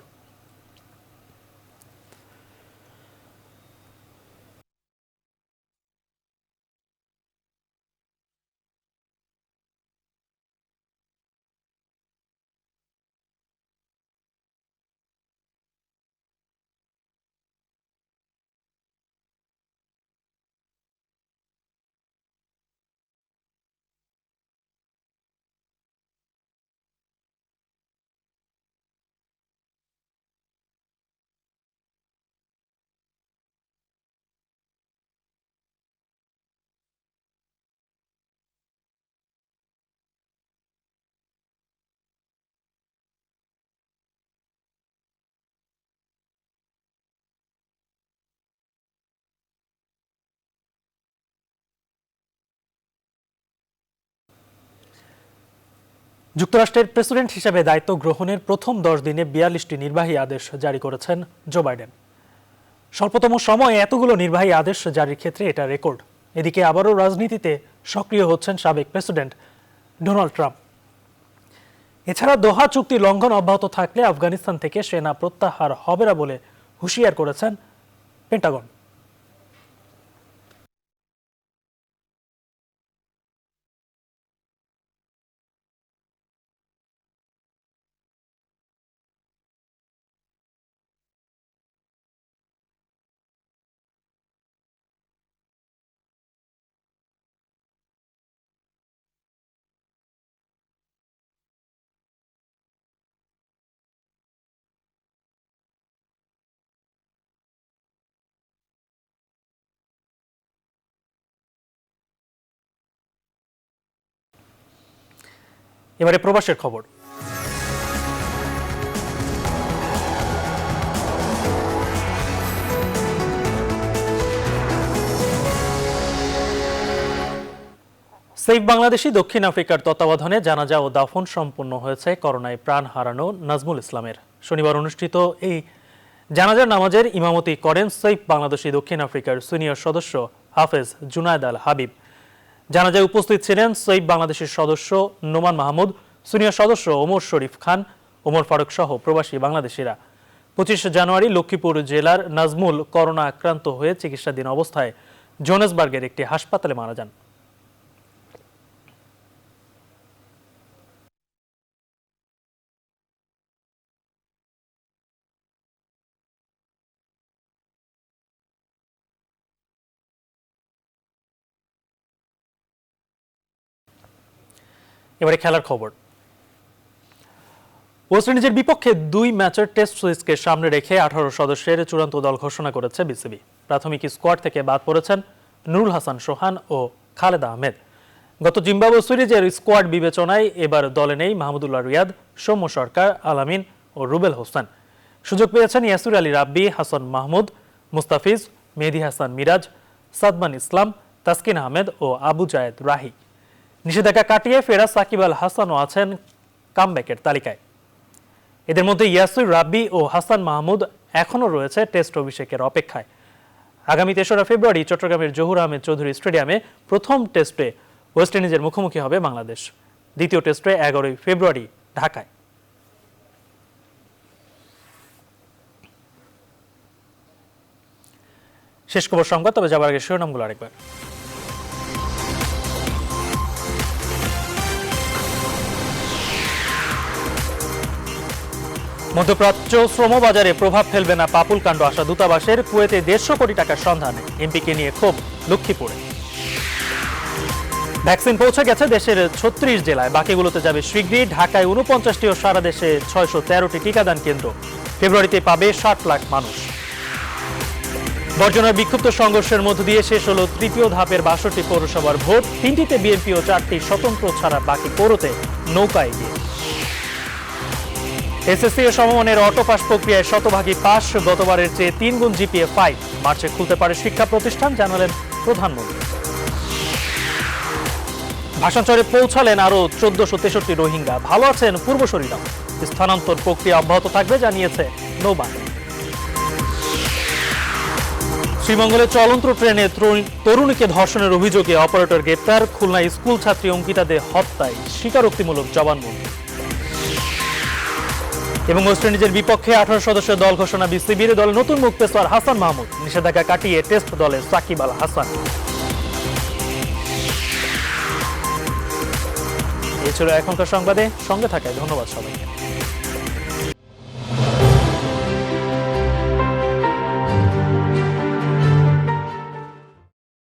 যুক্তরাষ্ট্রের প্রেসিডেন্ট হিসেবে দায়িত্ব গ্রহণের প্রথম 10 দিনে 42টি নির্বাহী আদেশ জারি করেছেন জো বাইডেন। স্বল্পতম সময়ে এতগুলো নির্বাহী আদেশ জারির ক্ষেত্রে এটা রেকর্ড। এদিকে আবারও রাজনীতিতে সক্রিয় হচ্ছেন সাবেক প্রেসিডেন্ট ডোনাল্ড ট্রাম্প। এছাড়া দোহা চুক্তি লঙ্ঘন অব্যাহত থাকলে আফগানিস্তান থেকে সেনা প্রত্যাহার হবে না বলে হুঁশিয়ার করেছেন পেন্টাগন। এবারে প্রবাসের খবর। সেফ বাংলাদেশী দক্ষিণ আফ্রিকার তত্ত্বাবধানে জানাজা ও দাফন সম্পন্ন হয়েছে করোনায় প্রাণ হারানো নাজমুল ইসলামের। শনিবার অনুষ্ঠিত এই জানাজার নামাজের ইমামতি করেন সেফ বাংলাদেশী দক্ষিণ আফ্রিকার সিনিয়র সদস্য হাফেজ জুনায়েদ আল হাবিব। জানাজায় উপস্থিত ছিলেন সেফ বাংলাদেশের সদস্য নোমান মাহমুদ, সিনিয়র সদস্য ওমর শরীফ খান, ওমর ফারুক সহ প্রবাসী বাংলাদেশিরা। 25 জানুয়ারি লক্ষ্মীপুর জেলার নাজমুল করোনা আক্রান্ত হয়ে চিকিৎসাধীন অবস্থায় জোহানেসবার্গের একটি হাসপাতালে মারা যান। এবারে খেলার খবর। ওয়েস্ট ইন্ডিজের বিপক্ষে 2 ম্যাচের টেস্ট সিরিজকে সামনে রেখে 18 সদস্যের চূড়ান্ত দল ঘোষণা করেছে বিসিবি। প্রাথমিক স্কোয়াড থেকে বাদ পড়েছেন নুরুল হাসান সোহান ও খালেদ আহমেদ। গত জিম্বাবুয়ে সিরিজের স্কোয়াড বিবেচনায় এবার দলে নেই মাহমুদুল্লাহ রিয়াদ, সৌম্য সরকার, আলামিন ও রুবেল হোসেন। সুযোগ পেয়েছেন ইয়াসির আলী রাব্বি, হাসান মাহমুদ, মুস্তাফিজ, মেহেদী হাসান মিরাজ, সাদমান ইসলাম, তাসকিন আহমেদ ও আবু জায়েদ রাহি। নিষেধাজ্ঞা কাটিয়ে ফেরা সাকিব আল হাসানও আছেন কামব্যাকের তালিকায়। এদের মধ্যে ইয়াসির রাব্বি ও হাসান মাহমুদ এখনও রয়েছে টেস্ট অভিষেকের অপেক্ষায়। আগামী 3রা ফেব্রুয়ারি চট্টগ্রামের জহুর আহমেদ চৌধুরী স্টেডিয়ামে প্রথম টেস্টে ওয়েস্ট ইন্ডিজের মুখোমুখি হবে বাংলাদেশ। দ্বিতীয় টেস্টে 11 ফেব্রুয়ারি ঢাকায়। শেষ খবর সংবাদ, তবে যাবার আগে শিরোনামগুলো আরেকবার। মধ্যপ্রাচ্য শ্রমবাজারে প্রভাব ফেলবে না পাপুল কাণ্ড আশা দূতাবাসের। কুয়েতে 150 কোটি টাকার সন্ধান, এমপিকে নিয়ে ক্ষোভ লক্ষ্মীপুরে। ভ্যাকসিন পৌঁছে গেছে দেশের 36 জেলায়, বাকিগুলোতে যাবে শীঘ্রই। ঢাকায় 49টি ও সারা দেশে 613টি টিকাদান কেন্দ্র। ফেব্রুয়ারিতে পাবে 60 লাখ মানুষ। বর্জনার বিক্ষুব্ধ সংঘর্ষের মধ্য দিয়ে শেষ হলো তৃতীয় ধাপের 62টি পৌরসভার ভোট। 3টিতে বিএনপি ও 4টি স্বতন্ত্র ছাড়া বাকি পৌরতে নৌকা এগিয়ে। এসএসসি ও সমমানের অটো পাস প্রক্রিয়ায় শতভাগী পাস, গতবারের চেয়ে 3 গুণ জিপিএ 5। মার্চে খুলতে পারে শিক্ষা প্রতিষ্ঠান, জানালেন প্রধানমন্ত্রী। ভাষাঞ্চলে পৌঁছালেন আরও 1463 রোহিঙ্গা। ভালো আছেন পূর্বশরীরাও। স্থানান্তর প্রক্রিয়া অব্যাহত থাকবে জানিয়েছে নৌবাহিনী। শ্রীমঙ্গলে চলন্ত ট্রেনে তরুণীকে ধর্ষণের অভিযোগে অপারেটর গ্রেপ্তার। খুলনায় স্কুল ছাত্রী অঙ্কিতা দে হত্যায় স্বীকারোক্তিমূলক জবানবন্দি। এবং ওয়েস্ট ইন্ডিজের বিপক্ষে 18 সদস্যের দল ঘোষণা বিসিবির। দলে নতুন মুখ পেসার হাসান মাহমুদ, নিষেধাজ্ঞা কাটিয়ে টেস্ট দলে সাকিব আল হাসান। এই ছিল এখনকার সংবাদে। সঙ্গে থাকায় ধন্যবাদ সবাইকে।